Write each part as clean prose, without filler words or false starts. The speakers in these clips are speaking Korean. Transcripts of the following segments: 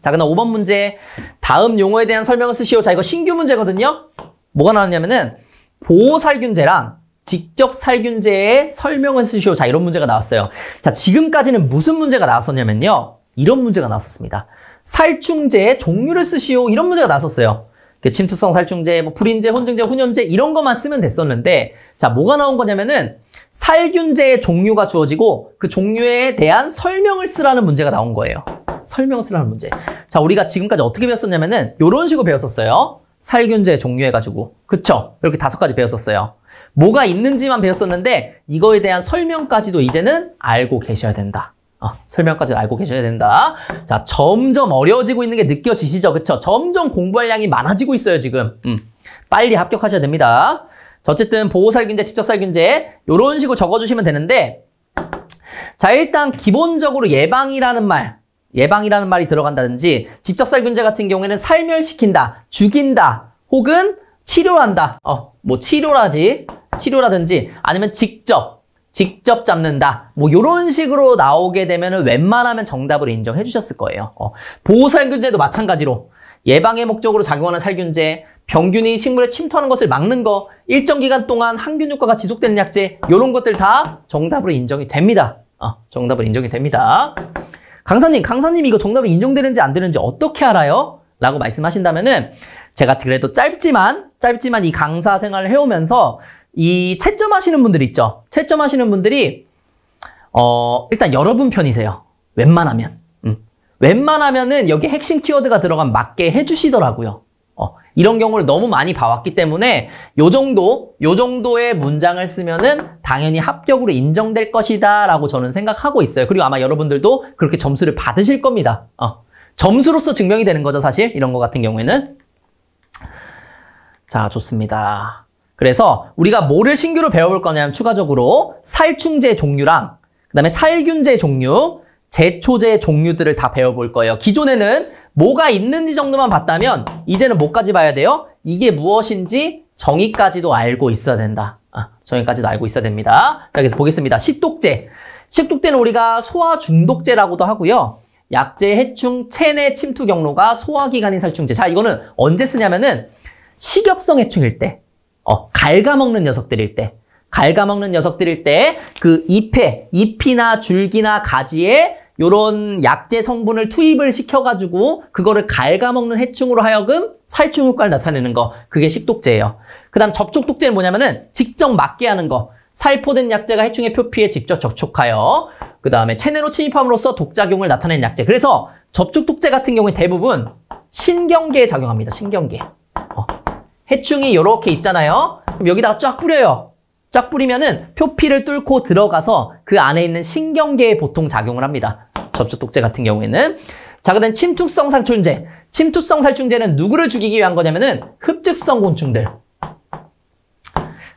자, 그다음 5번 문제. 다음 용어에 대한 설명을 쓰시오. 자, 이거 신규 문제거든요. 뭐가 나왔냐면은 보호살균제랑 직접살균제의 설명을 쓰시오. 자, 이런 문제가 나왔어요. 자, 지금까지는 무슨 문제가 나왔었냐면요. 이런 문제가 나왔었습니다. 살충제의 종류를 쓰시오. 이런 문제가 나왔었어요. 침투성 살충제, 뭐 불인제, 혼증제, 혼연제 이런 것만 쓰면 됐었는데, 자, 뭐가 나온 거냐면은 살균제의 종류가 주어지고 그 종류에 대한 설명을 쓰라는 문제가 나온 거예요. 설명을 쓰라는 문제. 자, 우리가 지금까지 어떻게 배웠었냐면은 이런 식으로 배웠었어요. 살균제 종류 해가지고. 그쵸? 이렇게 5가지 배웠었어요. 뭐가 있는지만 배웠었는데 이거에 대한 설명까지도 이제는 알고 계셔야 된다. 설명까지 알고 계셔야 된다. 자, 점점 어려워지고 있는 게 느껴지시죠? 그쵸? 점점 공부할 양이 많아지고 있어요, 지금. 빨리 합격하셔야 됩니다. 자, 어쨌든 보호살균제, 직접살균제 이런 식으로 적어주시면 되는데, 자, 일단 기본적으로 예방이라는 말이 들어간다든지, 직접살균제 같은 경우에는 살멸시킨다, 죽인다, 혹은 치료한다. 뭐 치료라든지 아니면 직접 잡는다. 뭐 요런 식으로 나오게 되면은 웬만하면 정답으로 인정해 주셨을 거예요. 보호살균제도 마찬가지로 예방의 목적으로 작용하는 살균제, 병균이 식물에 침투하는 것을 막는 거, 일정 기간 동안 항균 효과가 지속되는 약제, 요런 것들 다 정답으로 인정이 됩니다. 정답으로 인정이 됩니다. 강사님 이거 정답으로 인정되는지 안 되는지 어떻게 알아요? 라고 말씀하신다면은 제가 그래도 짧지만 이 강사 생활을 해오면서 이 채점하시는 분들 있죠? 채점하시는 분들이 일단 여러분 편이세요. 웬만하면은 여기 핵심 키워드가 들어간 맞게 해주시더라고요. 이런 경우를 너무 많이 봐왔기 때문에 요 정도의 문장을 쓰면은 당연히 합격으로 인정될 것이다 라고 저는 생각하고 있어요. 그리고 아마 여러분들도 그렇게 점수를 받으실 겁니다. 점수로서 증명이 되는 거죠, 사실. 이런 거 같은 경우에는. 자, 좋습니다. 그래서 우리가 뭐를 신규로 배워볼 거냐면 추가적으로 살충제 종류랑 그다음에 살균제 종류, 제초제 종류들을 다 배워볼 거예요. 기존에는 뭐가 있는지 정도만 봤다면 이제는 뭐까지 봐야 돼요? 이게 무엇인지 정의까지도 알고 있어야 된다. 정의까지도 알고 있어야 됩니다. 자, 그래서 보겠습니다. 식독제. 식독제는 우리가 소화중독제라고도 하고요. 약제, 해충, 체내 침투 경로가 소화기관인 살충제. 자, 이거는 언제 쓰냐면은 식엽성 해충일 때, 갉아먹는 녀석들일 때, 그 잎이나 줄기나 가지에 요런 약제 성분을 투입을 시켜가지고 그거를 갉아먹는 해충으로 하여금 살충 효과를 나타내는 거. 그게 식독제예요. 그 다음 접촉독제는 뭐냐면은 직접 맞게 하는 거. 살포된 약제가 해충의 표피에 직접 접촉하여 그 다음에 체내로 침입함으로써 독작용을 나타내는 약제. 그래서 접촉독제 같은 경우에 대부분 신경계에 작용합니다. 신경계. 해충이 요렇게 있잖아요. 그럼 여기다가 쫙 뿌려요. 쫙 뿌리면은 표피를 뚫고 들어가서 그 안에 있는 신경계에 보통 작용을 합니다. 접촉독제 같은 경우에는. 자, 그 다음 침투성 살충제. 침투성 살충제는 누구를 죽이기 위한 거냐면은 흡집성 곤충들.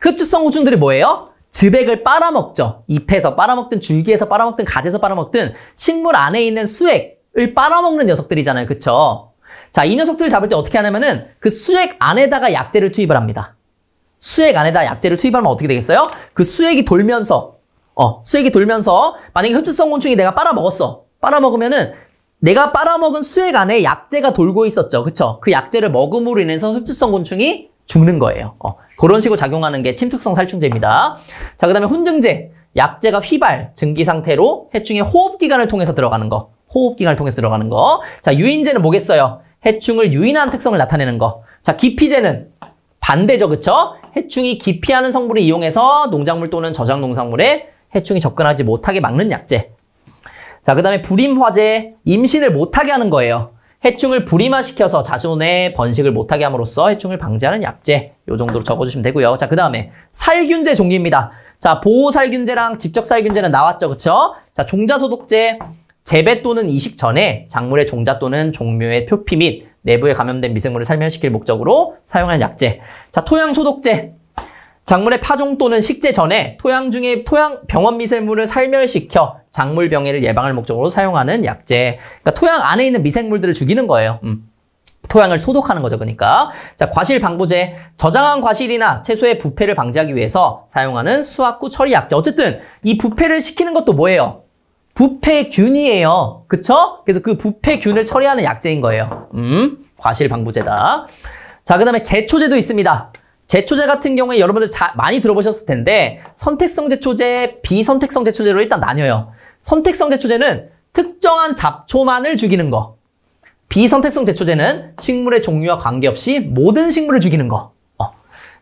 흡집성 곤충들이 뭐예요? 즙액을 빨아먹죠. 잎에서 빨아먹든 줄기에서 빨아먹든 가지에서 빨아먹든 식물 안에 있는 수액을 빨아먹는 녀석들이잖아요. 그쵸? 자, 이 녀석들을 잡을 때 어떻게 하냐면은 그 수액 안에다가 약제를 투입을 합니다. 수액 안에다 약제를 투입하면 어떻게 되겠어요? 그 수액이 돌면서 만약에 흡집성 곤충이 내가 빨아먹었어. 빨아먹으면은 내가 빨아먹은 수액 안에 약제가 돌고 있었죠. 그쵸? 그 약제를 먹음으로 인해서 흡집성 곤충이 죽는 거예요. 그런 식으로 작용하는 게 침투성 살충제입니다. 자, 그 다음에 혼증제. 약제가 휘발, 증기 상태로 해충의 호흡기관을 통해서 들어가는 거. 자, 유인제는 뭐겠어요? 해충을 유인하는 특성을 나타내는 거. 자, 기피제는 반대죠. 그쵸? 해충이 기피하는 성분을 이용해서 농작물 또는 저장 농산물에 해충이 접근하지 못하게 막는 약제. 자, 그 다음에 불임화제, 임신을 못하게 하는 거예요. 해충을 불임화시켜서 자손의 번식을 못하게 함으로써 해충을 방지하는 약제. 요 정도로 적어주시면 되고요. 자, 그 다음에 살균제 종류입니다. 자, 보호살균제랑 직접살균제는 나왔죠. 그쵸? 자, 종자소독제. 재배 또는 이식 전에 작물의 종자 또는 종묘의 표피 및 내부에 감염된 미생물을 살멸시킬 목적으로 사용하는 약제. 자, 토양소독제. 작물의 파종 또는 식재 전에 토양 중에 병원 미생물을 살멸시켜 작물 병해를 예방할 목적으로 사용하는 약제. 그러니까 토양 안에 있는 미생물들을 죽이는 거예요. 토양을 소독하는 거죠. 그러니까. 자, 과실방부제. 저장한 과실이나 채소의 부패를 방지하기 위해서 사용하는 수확 후 처리 약제. 어쨌든 이 부패를 시키는 것도 뭐예요? 부패균이에요. 그쵸? 그래서 그 부패균을 처리하는 약재인 거예요. 과실방부제다. 자, 그 다음에 제초제도 있습니다. 제초제 같은 경우에 여러분들 많이 들어보셨을 텐데 선택성 제초제, 비선택성 제초제로 일단 나뉘어요. 선택성 제초제는 특정한 잡초만을 죽이는 거. 비선택성 제초제는 식물의 종류와 관계없이 모든 식물을 죽이는 거.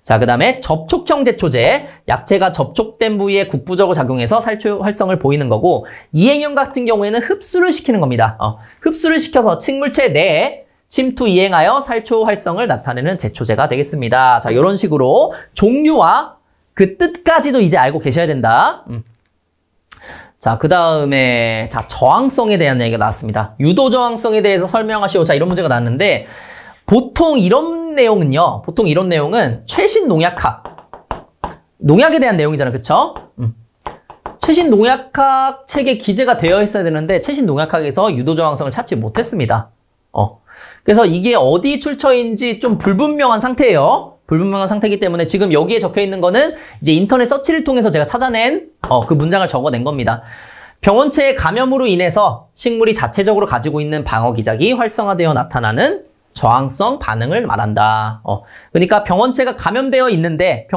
자, 그 다음에 접촉형 제초제, 약체가 접촉된 부위에 국부적으로 작용해서 살초 활성을 보이는 거고, 이행형 같은 경우에는 흡수를 시키는 겁니다. 흡수를 시켜서 식물체 내에 침투 이행하여 살초 활성을 나타내는 제초제가 되겠습니다. 자, 이런 식으로 종류와 그 뜻까지도 이제 알고 계셔야 된다. 자, 그 다음에 자, 저항성에 대한 얘기가 나왔습니다. 유도 저항성에 대해서 설명하시오. 자, 이런 문제가 나왔는데 보통 이런 내용은 최신 농약에 대한 내용이잖아요. 그쵸? 최신 농약학 책에 기재가 되어 있어야 되는데 최신 농약학에서 유도 저항성을 찾지 못했습니다. 그래서 이게 어디 출처인지 좀 불분명한 상태예요. 불분명한 상태이기 때문에 지금 여기에 적혀 있는 거는 이제 인터넷 서치를 통해서 제가 찾아낸 그 문장을 적어낸 겁니다. 병원체의 감염으로 인해서 식물이 자체적으로 가지고 있는 방어 기작이 활성화되어 나타나는 저항성 반응을 말한다. 그러니까 병원체가 감염되어 있는데,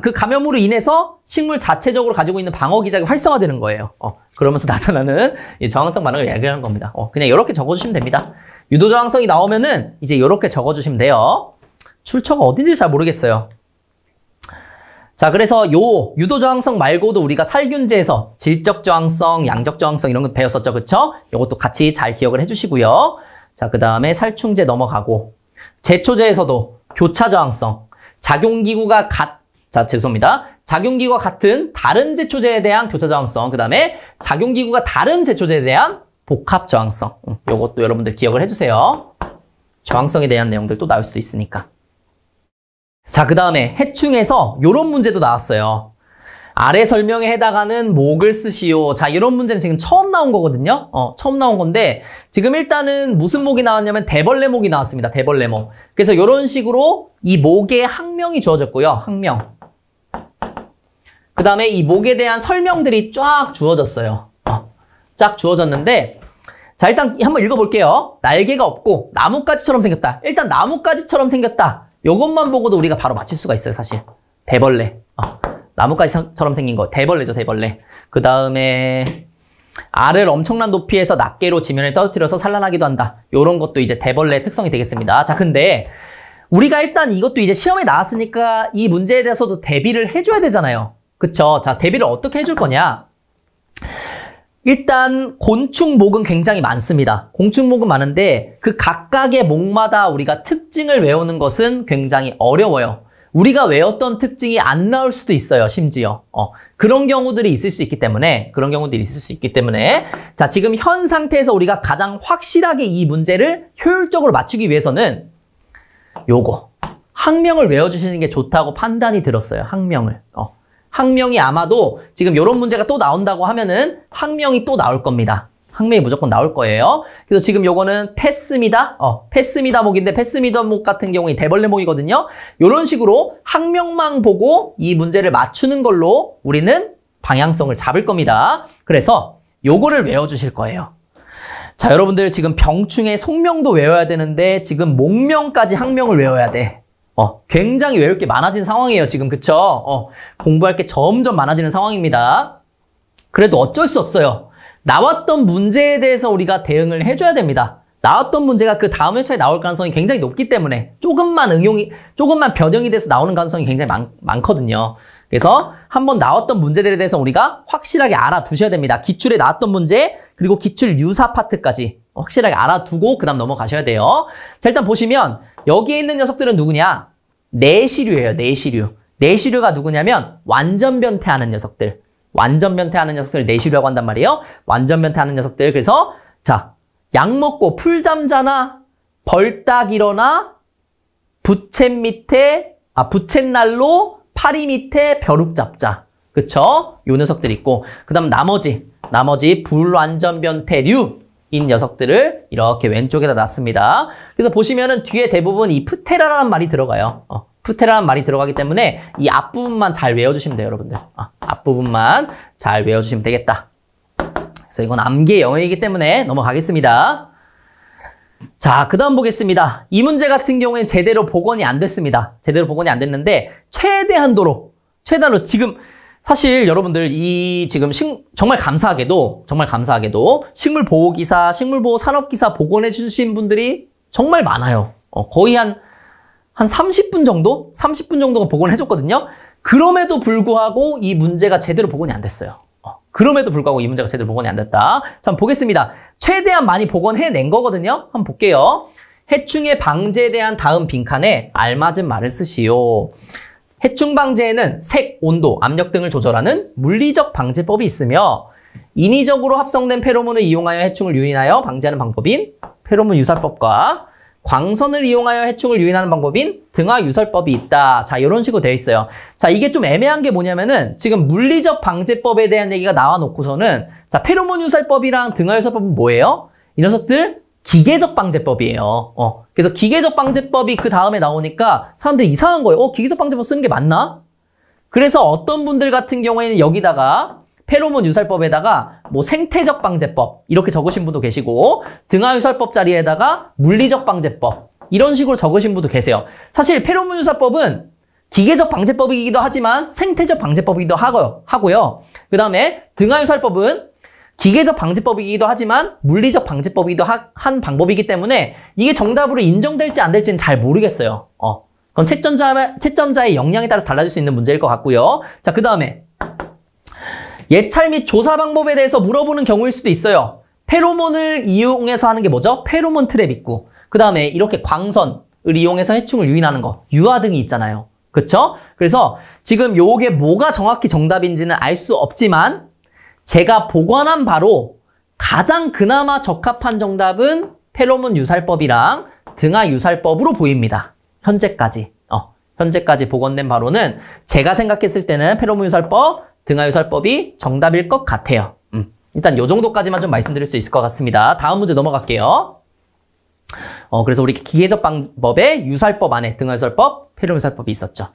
그 감염으로 인해서 식물 자체적으로 가지고 있는 방어 기작이 활성화되는 거예요. 그러면서 나타나는 이 저항성 반응을 얘기하는 겁니다. 그냥 이렇게 적어주시면 됩니다. 유도 저항성이 나오면은 이제 이렇게 적어주시면 돼요. 출처가 어딘지 잘 모르겠어요. 자, 그래서 요 유도 저항성 말고도 우리가 살균제에서 질적 저항성, 양적 저항성 이런 거 배웠었죠. 그쵸? 요것도 같이 잘 기억을 해주시고요. 자, 그 다음에 살충제 넘어가고, 제초제에서도 교차 저항성, 작용기구가 같은 다른 제초제에 대한 교차 저항성, 그 다음에 작용기구가 다른 제초제에 대한 복합 저항성. 요것도 여러분들 기억을 해주세요. 저항성에 대한 내용들 또 나올 수도 있으니까. 자, 그 다음에 해충에서 요런 문제도 나왔어요. 아래 설명에 해당하는 목을 쓰시오. 자, 이런 문제는 지금 처음 나온 거거든요. 처음 나온 건데 지금 일단은 무슨 목이 나왔냐면 대벌레목이 나왔습니다. 대벌레목. 그래서 이런 식으로 이 목에 학명이 주어졌고요. 학명. 그 다음에 이 목에 대한 설명들이 쫙 주어졌어요. 쫙 주어졌는데 자, 일단 한번 읽어볼게요. 날개가 없고 나뭇가지처럼 생겼다. 일단 나뭇가지처럼 생겼다. 요것만 보고도 우리가 바로 맞힐 수가 있어요. 사실. 대벌레. 나뭇가지처럼 생긴 거. 대벌레죠. 대벌레. 그 다음에 알을 엄청난 높이에서 낱개로 지면에 떨어뜨려서 산란하기도 한다. 요런 것도 이제 대벌레의 특성이 되겠습니다. 자, 근데 우리가 일단 이것도 이제 시험에 나왔으니까 이 문제에 대해서도 대비를 해줘야 되잖아요. 그쵸? 자, 대비를 어떻게 해줄 거냐? 일단 곤충목은 굉장히 많습니다. 곤충목은 많은데 그 각각의 목마다 우리가 특징을 외우는 것은 굉장히 어려워요. 우리가 외웠던 특징이 안 나올 수도 있어요. 심지어 그런 경우들이 있을 수 있기 때문에 자, 지금 현 상태에서 우리가 가장 확실하게 이 문제를 효율적으로 맞추기 위해서는 요거 학명을 외워주시는 게 좋다고 판단이 들었어요. 학명을 학명이 아마도 지금 이런 문제가 또 나온다고 하면은 학명이 또 나올 겁니다. 학명이 무조건 나올 거예요. 그래서 지금 요거는 패스미다. 패스미다 목인데 패스미다 목 같은 경우에 대벌레 목이거든요. 이런 식으로 학명만 보고 이 문제를 맞추는 걸로 우리는 방향성을 잡을 겁니다. 그래서 요거를 외워주실 거예요. 자, 여러분들 지금 병충의 속명도 외워야 되는데 지금 목명까지 학명을 외워야 돼. 굉장히 외울 게 많아진 상황이에요, 지금. 그쵸? 공부할 게 점점 많아지는 상황입니다. 그래도 어쩔 수 없어요. 나왔던 문제에 대해서 우리가 대응을 해줘야 됩니다. 나왔던 문제가 그 다음 회차에 나올 가능성이 굉장히 높기 때문에 조금만 변형이 돼서 나오는 가능성이 굉장히 많거든요. 그래서 한번 나왔던 문제들에 대해서 우리가 확실하게 알아두셔야 됩니다. 기출에 나왔던 문제, 그리고 기출 유사 파트까지 확실하게 알아두고 그 다음 넘어가셔야 돼요. 자, 일단 보시면 여기에 있는 녀석들은 누구냐? 내시류예요. 내시류가 누구냐면 완전 변태하는 녀석들. 완전 변태하는 녀석들을 내시류라고 한단 말이에요. 완전 변태하는 녀석들. 그래서 자, 약 먹고 풀잠자나 벌딱 일어나 부채날로 파리 밑에 벼룩 잡자. 그쵸? 요 녀석들 있고 그 다음 나머지 불완전 변태류 인 녀석들을 이렇게 왼쪽에다 놨습니다. 그래서 보시면은 뒤에 대부분 이 프테라라는 말이 들어가요. 프테라는 말이 들어가기 때문에 이 앞부분만 잘 외워주시면 돼요, 여러분들. 앞부분만 잘 외워주시면 되겠다. 그래서 이건 암기의 영역이기 때문에 넘어가겠습니다. 자, 그 다음 보겠습니다. 이 문제 같은 경우에는 제대로 복원이 안 됐습니다. 제대로 복원이 안 됐는데 최대한도로 지금 사실 여러분들 지금 정말 감사하게도 식물보호기사, 식물보호산업기사 복원해 주신 분들이 정말 많아요. 거의 한 30분 정도? 30분 정도가 복원해 줬거든요. 그럼에도 불구하고 이 문제가 제대로 복원이 안 됐어요. 그럼에도 불구하고 이 문제가 제대로 복원이 안 됐다. 자, 한번 보겠습니다. 최대한 많이 복원해낸 거거든요. 한번 볼게요. 해충의 방제에 대한 다음 빈칸에 알맞은 말을 쓰시오. 해충 방제에는 색, 온도, 압력 등을 조절하는 물리적 방제법이 있으며 인위적으로 합성된 페로몬을 이용하여 해충을 유인하여 방제하는 방법인 페로몬 유살법과 광선을 이용하여 해충을 유인하는 방법인 등화 유설법이 있다. 자, 이런 식으로 되어 있어요. 자, 이게 좀 애매한 게 뭐냐면은 지금 물리적 방제법에 대한 얘기가 나와 놓고서는 자, 페로몬 유설법이랑 등화 유설법은 뭐예요? 이 녀석들 기계적 방제법이에요. 그래서 기계적 방제법이 그 다음에 나오니까 사람들이 이상한 거예요. 기계적 방제법 쓰는 게 맞나? 그래서 어떤 분들 같은 경우에는 여기다가 페로몬 유설법에다가 뭐 생태적 방제법 이렇게 적으신 분도 계시고 등화 유설법 자리에다가 물리적 방제법 이런 식으로 적으신 분도 계세요. 사실 페로몬 유설법은 기계적 방제법이기도 하지만 생태적 방제법이기도 하고요. 그 다음에 등화 유설법은 기계적 방제법이기도 하지만 물리적 방제법이기도 한 방법이기 때문에 이게 정답으로 인정될지 안 될지는 잘 모르겠어요. 그건 채점자의 역량에 따라서 달라질 수 있는 문제일 것 같고요. 자, 그 다음에 예찰 및 조사 방법에 대해서 물어보는 경우일 수도 있어요. 페로몬을 이용해서 하는 게 뭐죠? 페로몬 트랩 있고 그 다음에 이렇게 광선을 이용해서 해충을 유인하는 거 유화 등이 있잖아요. 그쵸? 그래서 지금 요게 뭐가 정확히 정답인지는 알 수 없지만 제가 보관한 바로 가장 그나마 적합한 정답은 페로몬 유살법이랑 등화 유살법으로 보입니다. 현재까지 복원된 바로는 제가 생각했을 때는 페로몬 유살법, 등화 유살법이 정답일 것 같아요. 일단 요 정도까지만 좀 말씀드릴 수 있을 것 같습니다. 다음 문제 넘어갈게요. 그래서 우리 기계적 방법의 유살법 안에 등화 유살법, 페로몬 유살법이 있었죠.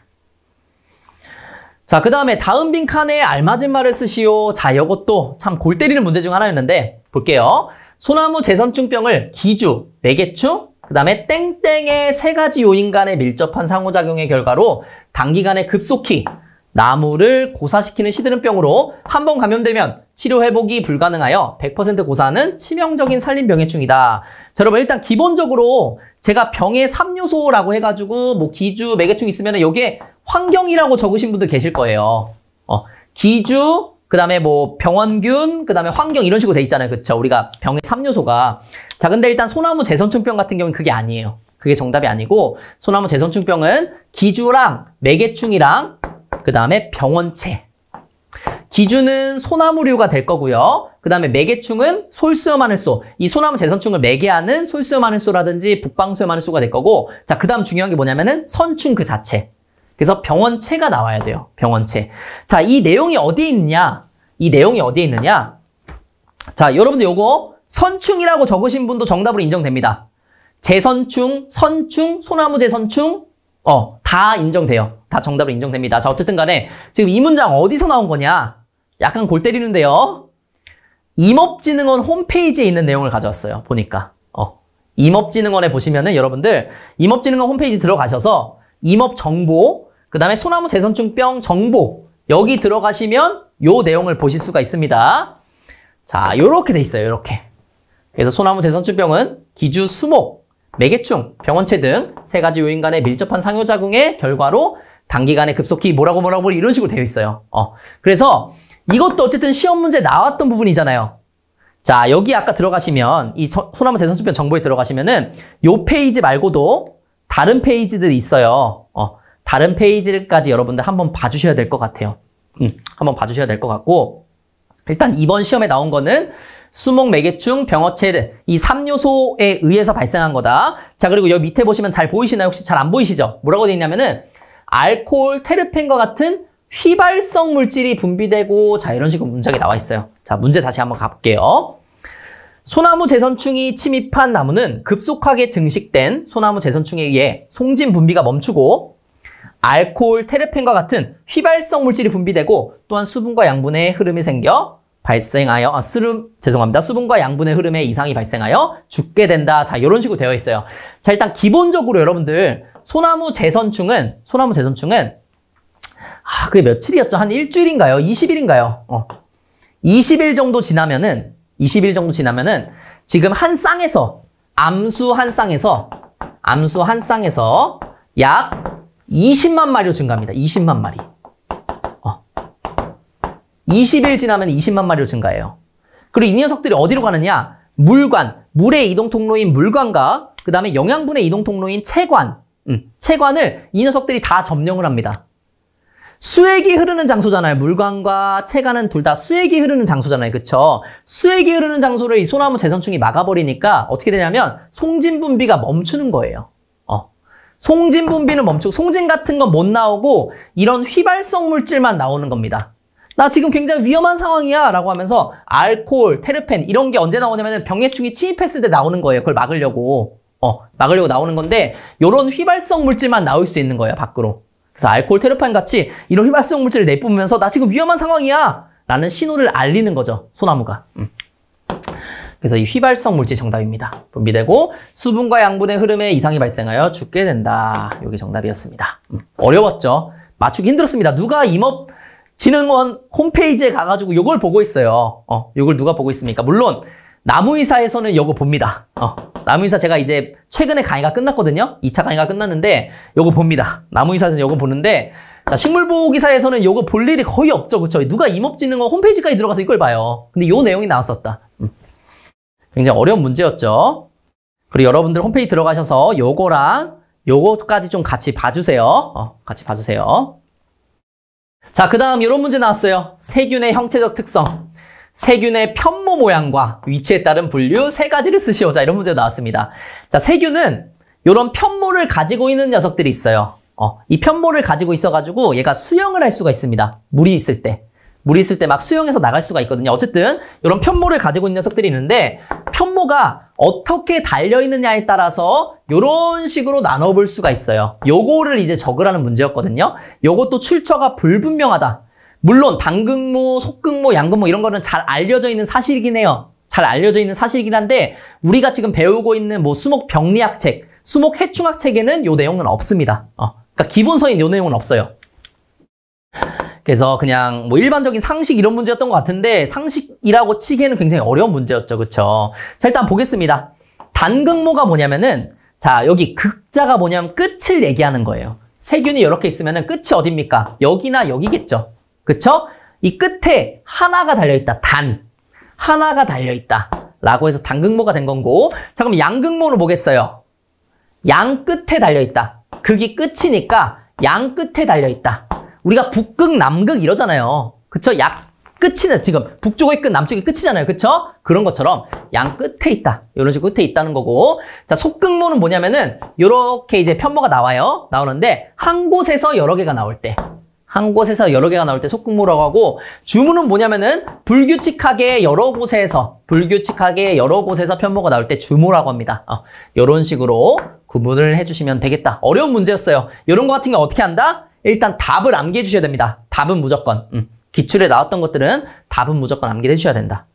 자, 그 다음에 다음 빈칸에 알맞은 말을 쓰시오. 자, 이것도 참 골 때리는 문제 중 하나였는데 볼게요. 소나무 제선충병을 기주, 매개충, 그 다음에 땡땡의 세 가지 요인 간의 밀접한 상호작용의 결과로 단기간에 급속히 나무를 고사시키는 시드름병으로 한 번 감염되면 치료 회복이 불가능하여 100% 고사하는 치명적인 산림병해충이다. 자, 여러분 일단 기본적으로 제가 병의 3요소라고 해가지고 뭐 기주, 매개충 있으면 여기에 환경이라고 적으신 분들 계실 거예요. 기주, 그 다음에 뭐 병원균, 그 다음에 환경 이런 식으로 돼 있잖아요. 그쵸? 우리가 병의 3요소가. 자, 근데 일단 소나무 제선충병 같은 경우는 그게 아니에요. 그게 정답이 아니고 소나무 제선충병은 기주랑 매개충이랑 그 다음에 병원체. 기주는 소나무류가 될 거고요. 그 다음에 매개충은 솔수염 하늘소. 이 소나무 제선충을 매개하는 솔수염 하늘소라든지 북방수염 하늘소가 될 거고, 자, 그 다음 중요한 게 뭐냐면은 선충 그 자체. 그래서 병원체가 나와야 돼요. 병원체. 자, 이 내용이 어디에 있느냐? 자, 여러분들 요거 선충이라고 적으신 분도 정답으로 인정됩니다. 제선충, 선충, 소나무 제선충, 다 인정돼요. 다 정답으로 인정됩니다. 자, 어쨌든 간에 지금 이 문장 어디서 나온 거냐? 약간 골 때리는데요. 임업진흥원 홈페이지에 있는 내용을 가져왔어요. 보니까. 임업진흥원에 보시면은 여러분들 임업진흥원 홈페이지 들어가셔서 임업 정보, 그 다음에 소나무 제선충병 정보 여기 들어가시면 요 내용을 보실 수가 있습니다. 자, 요렇게 돼 있어요. 요렇게. 그래서 소나무 제선충병은 기주, 수목, 매개충, 병원체 등 세 가지 요인 간의 밀접한 상호작용의 결과로 단기간에 급속히 뭐라고 이런 식으로 되어 있어요. 그래서 이것도 어쨌든 시험 문제 나왔던 부분이잖아요. 자, 여기 아까 들어가시면 이 소나무 제선충병 정보에 들어가시면은 요 페이지 말고도 다른 페이지들이 있어요. 다른 페이지까지 여러분들 한번 봐주셔야 될 것 같아요. 한번 봐주셔야 될 것 같고, 일단 이번 시험에 나온 거는 수목, 매개충, 병어체 이 3요소에 의해서 발생한 거다. 자, 그리고 여기 밑에 보시면 잘 보이시나요? 혹시 잘 안 보이시죠? 뭐라고 되어 있냐면은 알코올, 테르펜과 같은 휘발성 물질이 분비되고, 자, 이런 식으로 문장이 나와 있어요. 자, 문제 다시 한번 가볼게요. 소나무 제선충이 침입한 나무는 급속하게 증식된 소나무 제선충에 의해 송진 분비가 멈추고 알코올, 테르펜과 같은 휘발성 물질이 분비되고 또한 수분과 양분의 흐름이 생겨 발생하여 수분과 양분의 흐름에 이상이 발생하여 죽게 된다. 자, 이런 식으로 되어 있어요. 자, 일단 기본적으로 여러분들 소나무 제선충은 그게 며칠이었죠? 한 일주일인가요? 20일인가요? 20일 정도 지나면은 지금 한 쌍에서 암수 한 쌍에서 약 20만 마리로 증가합니다. 20만 마리. 20일 지나면 20만 마리로 증가해요. 그리고 이 녀석들이 어디로 가느냐? 물의 이동 통로인 물관과 그 다음에 영양분의 이동 통로인 체관을 이 녀석들이 다 점령을 합니다. 수액이 흐르는 장소잖아요. 물관과 체관은 둘 다 수액이 흐르는 장소잖아요. 그쵸? 수액이 흐르는 장소를 이 소나무 제선충이 막아버리니까 어떻게 되냐면 송진 분비가 멈추는 거예요. 송진 분비는 멈추고 송진 같은 건 못 나오고 이런 휘발성 물질만 나오는 겁니다. 나 지금 굉장히 위험한 상황이야 라고 하면서 알코올, 테르펜 이런 게 언제 나오냐면 병해충이 침입했을 때 나오는 거예요. 그걸 막으려고 나오는 건데 이런 휘발성 물질만 나올 수 있는 거예요. 밖으로. 그래서 알코올, 테르펜 같이 이런 휘발성 물질을 내뿜으면서 나 지금 위험한 상황이야 라는 신호를 알리는 거죠. 소나무가. 그래서 이 휘발성 물질 정답입니다. 분비되고 수분과 양분의 흐름에 이상이 발생하여 죽게 된다. 이게 정답이었습니다. 어려웠죠? 맞추기 힘들었습니다. 누가 임업진흥원 홈페이지에 가가지고 요걸 보고 있어요. 요걸 누가 보고 있습니까? 물론 나무의사에서는 요거 봅니다. 나무의사 제가 이제 최근에 강의가 끝났거든요. 2차 강의가 끝났는데 요거 봅니다. 나무의사에서는 요거 보는데 자, 식물보호기사에서는 요거 볼 일이 거의 없죠. 그쵸? 누가 임업진흥원 홈페이지까지 들어가서 이걸 봐요. 근데 요 내용이 나왔었다. 굉장히 어려운 문제였죠. 그리고 여러분들 홈페이지 들어가셔서 요거랑 요거까지 좀 같이 봐주세요. 같이 봐주세요. 자, 그 다음 이런 문제 나왔어요. 세균의 형체적 특성. 세균의 편모 모양과 위치에 따른 분류 세 가지를 쓰시오. 자, 이런 문제 나왔습니다. 자, 세균은 이런 편모를 가지고 있는 녀석들이 있어요. 이 편모를 가지고 있어가지고 얘가 수영을 할 수가 있습니다. 물이 있을 때 막 수영해서 나갈 수가 있거든요. 어쨌든 이런 편모를 가지고 있는 녀석들이 있는데 편모가 어떻게 달려있느냐에 따라서 이런 식으로 나눠볼 수가 있어요. 요거를 이제 적으라는 문제였거든요. 요것도 출처가 불분명하다. 물론 당근모, 속근모, 양근모 이런 거는 잘 알려져 있는 사실이긴 해요. 잘 알려져 있는 사실이긴 한데 우리가 지금 배우고 있는 뭐 수목 병리학책, 수목 해충학책에는 요 내용은 없습니다. 그러니까 기본서인 요 내용은 없어요. 그래서 그냥 뭐 일반적인 상식 이런 문제였던 것 같은데 상식이라고 치기에는 굉장히 어려운 문제였죠. 그쵸? 자, 일단 보겠습니다. 단극모가 뭐냐면은 자, 여기 극자가 뭐냐면 끝을 얘기하는 거예요. 세균이 이렇게 있으면은 끝이 어딥니까? 여기나 여기겠죠. 그쵸? 이 끝에 하나가 달려있다. 하나가 달려있다. 라고 해서 단극모가 된 거고 자, 그럼 양극모는 뭐겠어요? 양 끝에 달려있다. 극이 끝이니까 양 끝에 달려있다. 우리가 북극, 남극 이러잖아요. 그쵸? 끝이는 지금 북쪽의 끝, 남쪽의 끝이잖아요. 그쵸? 그런 것처럼 양 끝에 있다. 이런 식으로 끝에 있다는 거고. 자, 속극모는 뭐냐면은 요렇게 이제 편모가 나오는데 한 곳에서 여러 개가 나올 때 속극모라고 하고 주문은 뭐냐면은 불규칙하게 여러 곳에서 편모가 나올 때 주모라고 합니다. 요런 식으로 구분을 해주시면 되겠다. 어려운 문제였어요. 이런 거 같은 게 어떻게 한다? 일단 답을 암기해 주셔야 됩니다. 답은 무조건. 기출에 나왔던 것들은 답은 무조건 암기해 주셔야 된다.